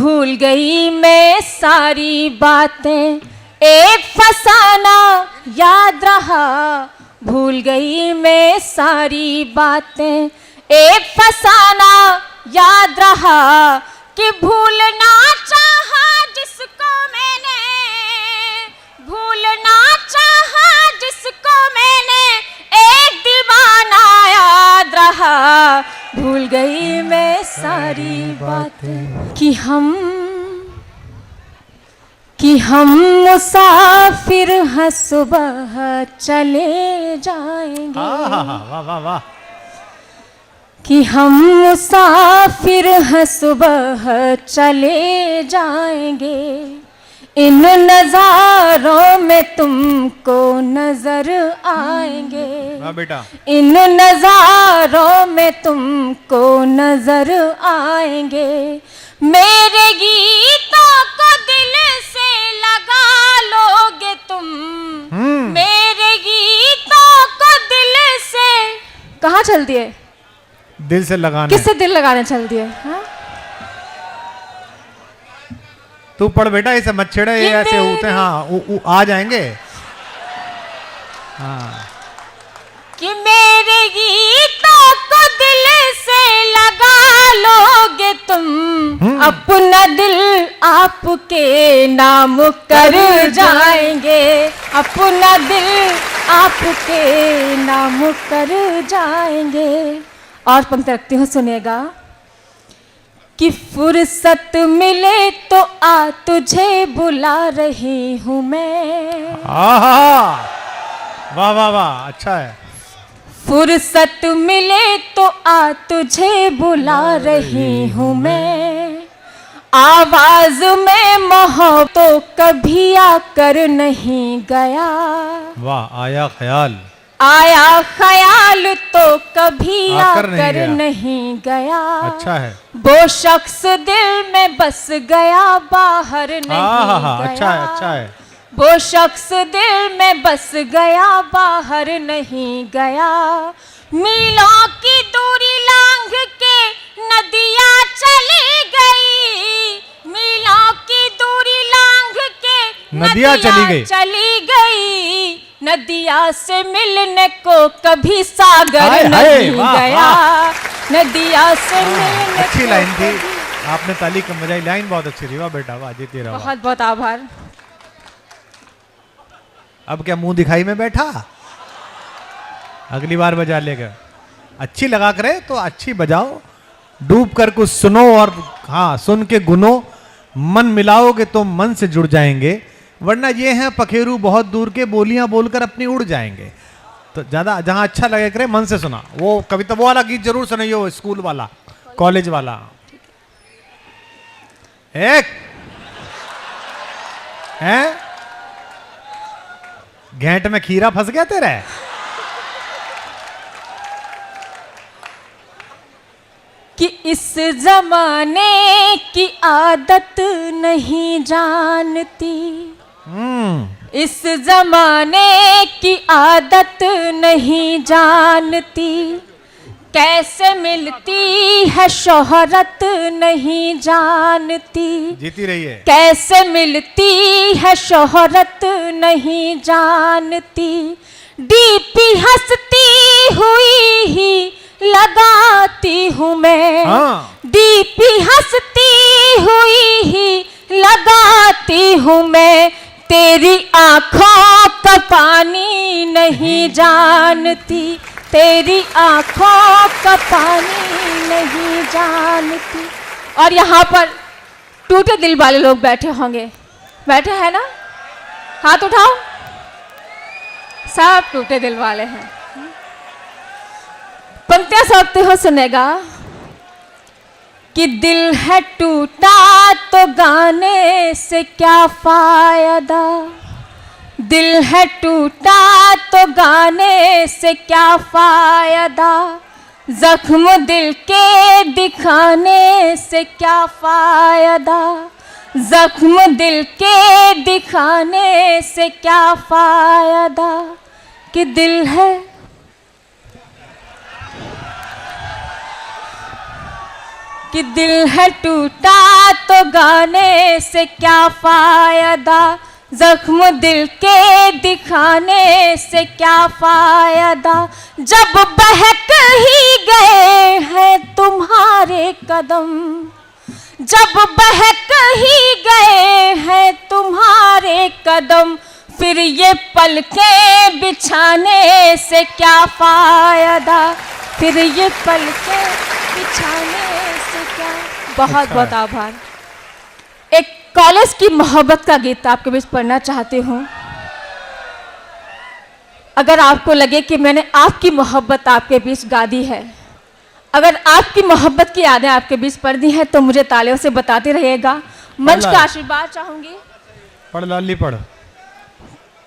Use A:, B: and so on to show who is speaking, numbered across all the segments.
A: भूल गई मैं सारी बातें, एक फसाना याद रहा। भूल गई मैं सारी बातें, एक फसाना याद रहा। कि भूलना चाहा जिसको मैंने, भूलना चाहा जिसको मैंने, एक दीवाना याद रहा। भूल गई मैं सारी बातें कि हम मुसाफिर हैं, सुबह चले जाएंगे।
B: वाह वाह वाह।
A: कि हम मुसाफिर हैं, सुबह चले जाएंगे। इन नजारों में तुमको नजर आएंगे।
B: वाह बेटा।
A: इन नजारों में तुमको नजर आएंगे। मेरे गीतों को दिल से लगा लोगे तुम, मेरे गीतों को दिल से। कहाँ चलती है?
B: दिल से लगाने।
A: किससे दिल लगाने चलती है? हाँ?
B: तू पढ़ बेटा, ऐसे मत छेड़े, ये ऐसे होते हैं। हाँ आ जाएंगे। हाँ।
A: कि मेरे गीतों को दिल से लगा लोगे तुम, अपना दिल आपके नाम कर जाएंगे। अपना दिल आपके नाम कर जाएंगे। और पंक्ति रखती हूँ, सुनिएगा। कि फुर्सत मिले तो आ, तुझे बुला रही हूँ मैं।
B: वाह वाह वाह, अच्छा है।
A: फुर्सत मिले तो आ, तुझे बुला रही हूँ मैं। आवाज में मोहब्बत तो कभी आकर नहीं गया।
B: वाह, आया ख्याल।
A: आया ख्याल तो कभी आकर नहीं गया।
B: अच्छा है।
A: वो शख्स दिल में बस गया, बाहर नहीं गया।
B: अच्छा है, अच्छा है।
A: वो शख्स दिल में बस गया, बाहर नहीं गया। मीलों की दूरी लांघ के नदियाँ चली गई। मीलों की दूरी लांघ के नदियाँ चली गई। नदिया से मिलने को कभी सागर नहीं गया। नदिया से मिलने।
B: अच्छी लाइन थी, आपने ताली कम बजाई। लाइन बहुत अच्छी थी। वाह बेटा वाह, जीती रहो।
A: बहुत बहुत आभार।
B: अब क्या मुंह दिखाई में बैठा? अगली बार बजा लेगा। अच्छी लगा करे तो अच्छी बजाओ, डूब कर कुछ सुनो। और हाँ, सुन के गुनो, मन मिलाओगे तो मन से जुड़ जाएंगे। वरना ये हैं पखेरू बहुत दूर के, बोलियां बोलकर अपनी उड़ जाएंगे। तो ज्यादा जहां अच्छा लगे करे, मन से सुना। वो कविता, वो वाला गीत जरूर सुनाइयो, स्कूल वाला, कॉलेज वाला। एक है घेंट में खीरा फंस गया तेरे।
A: कि इस जमाने की आदत नहीं जानती। इस जमाने की आदत नहीं जानती। कैसे मिलती है शोहरत नहीं जानती।
B: जीती रही है।
A: कैसे मिलती है शोहरत नहीं जानती। डीपी हंसती हुई ही लगाती हूँ मैं। डीपी हंसती हुई ही लगाती हूँ मैं। तेरी आंखों का पानी नहीं जानती। तेरी आंखों का पानी नहीं जानती। और यहाँ पर टूटे दिल वाले लोग बैठे होंगे, बैठे हैं ना? हाथ उठाओ। सब टूटे दिल वाले हैं। पंक्तियां सोचते हो, सुनेगा। कि दिल है टूटा तो गाने से क्या फायदा। दिल है टूटा तो गाने से क्या फायदा। जख्म दिल के दिखाने से क्या फायदा। जख्म दिल के दिखाने से क्या फायदा। कि दिल है कि दिल है टूटा तो गाने से क्या फायदा, जख्म दिल के दिखाने से क्या फायदा, जब बहक ही गए हैं तुम्हारे कदम, जब बहक ही गए हैं तुम्हारे कदम, फिर ये पलकें बिछाने से क्या फायदा, फिर ये पलकें बिछाने से क्या। बहुत
B: अच्छा
A: बहुत आभार। एक कॉलेज की मोहब्बत का गीत आपके बीच पढ़ना चाहती हूँ। अगर आपको लगे कि मैंने आपकी मोहब्बत आपके बीच गा दी है, अगर आपकी मोहब्बत की यादें आपके बीच पढ़ दी हैं, तो मुझे तालियों से बताते रहिएगा। मंच का आशीर्वाद चाहूंगी।
B: पढ़ लाली पढ़।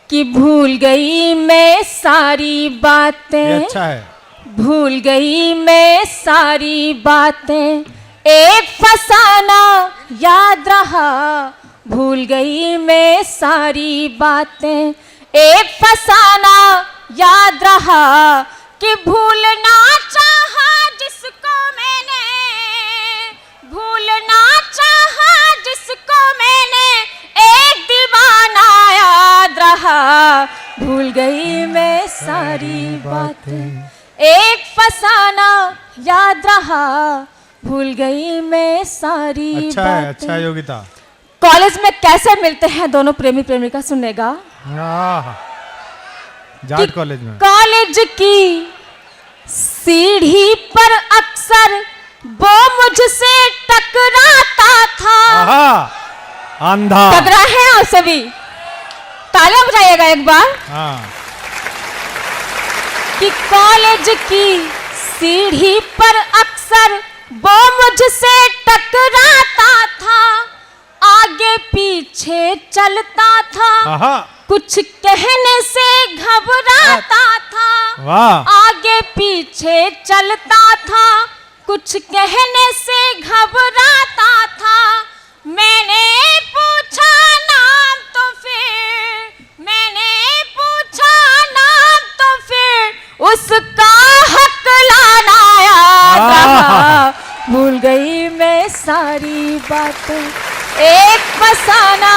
A: कि भूल गई मैं सारी बातें,
B: अच्छा है।
A: भूल गई मैं सारी बातें, एक फसाना याद रहा, भूल गई मैं सारी बातें, एक फसाना याद रहा, कि भूलना चाहा जिसको मैंने, भूलना चाहा जिसको मैंने, एक दीवाना याद रहा, भूल गई मैं सारी बातें, एक फसाना याद रहा, भूल गई मैं सारी बातें।
B: अच्छा है, अच्छा योगिता।
A: कॉलेज में कैसे मिलते हैं दोनों प्रेमी प्रेमिका, सुनेगा।
B: जाट कॉलेज में,
A: कॉलेज की सीढ़ी पर अक्सर वो मुझसे टकराता था।
B: अंधा
A: टकरा है आप सभी, तालियां बजाइएगा एक बार। कि कॉलेज की सीढ़ी पर अक्सर वो मुझसे टकराता था, आगे पीछे चलता था, कुछ कहने से घबराता था, आगे पीछे चलता था, कुछ कहने से घबराता था, मैंने पूछा नाम तो फिर, मैंने पूछा नाम तो फिर, उसका हक लाना याद रहा, भूल गई मैं सारी बातें, एक फसाना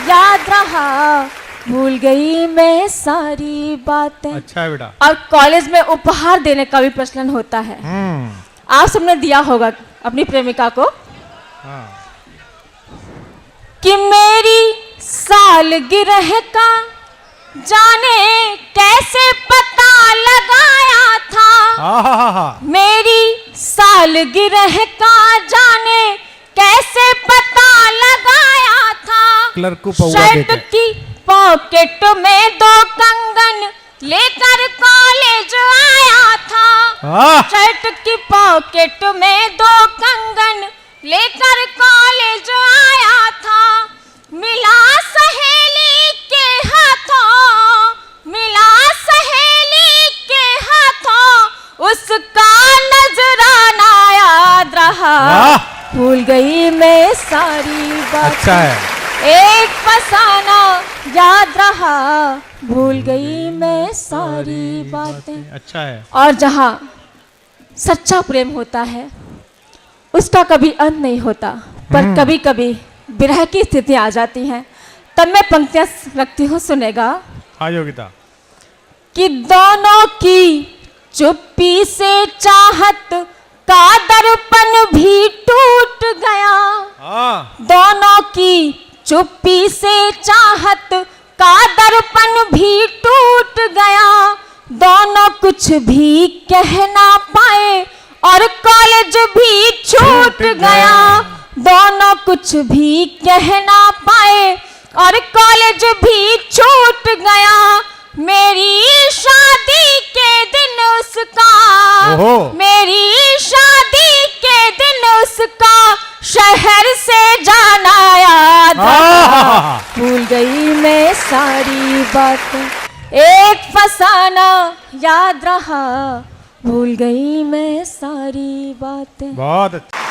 A: याद रहा, भूल गई मैं सारी बातें।
B: अच्छा है बेटा।
A: और कॉलेज में उपहार देने का भी प्रचलन होता है। आप सबने दिया होगा अपनी प्रेमिका को। कि मेरी सालगिरह का जाने कैसे पता लगाया था, मेरी सालगिरह का जाने कैसे पता लगाया था,
B: क्लर्क को पौवा
A: शर्ट
B: देके।
A: की पॉकेट में 2 कंगन लेकर कॉलेज आया था, शर्ट की पॉकेट में 2 कंगन लेकर कॉलेज आया था, मिला सहेली के हाथों, मिला सहेली के हाथों, उसका नजराना याद रहा, भूल गई मैं सारी बातें।
B: अच्छा है।
A: एक फसाना याद रहा, भूल गई मैं सारी बातें।
B: अच्छा है।
A: और जहाँ सच्चा प्रेम होता है उसका कभी अंत नहीं होता, पर कभी कभी विरह की स्थिति आ जाती है, तब मैं पंक्तियां रखती हूँ, सुनेगा।
B: हाँ योगिता।
A: कि दोनों की चुप्पी से चाहत का दर्पण भी टूट गया, दोनों की चुप्पी से चाहत का दर्पण भी टूट गया, दोनों कुछ भी कह ना पाए और कॉलेज भी छूट गया, दोनों कुछ भी कह ना पाए और कॉलेज भी छूट गया, मेरी शादी के दिन उसका, मेरी शादी के दिन उसका शहर से जाना याद रहा, भूल गई मैं सारी बातें, एक फसाना याद रहा, भूल गई मैं सारी बातें।
B: बहुत अच्छा।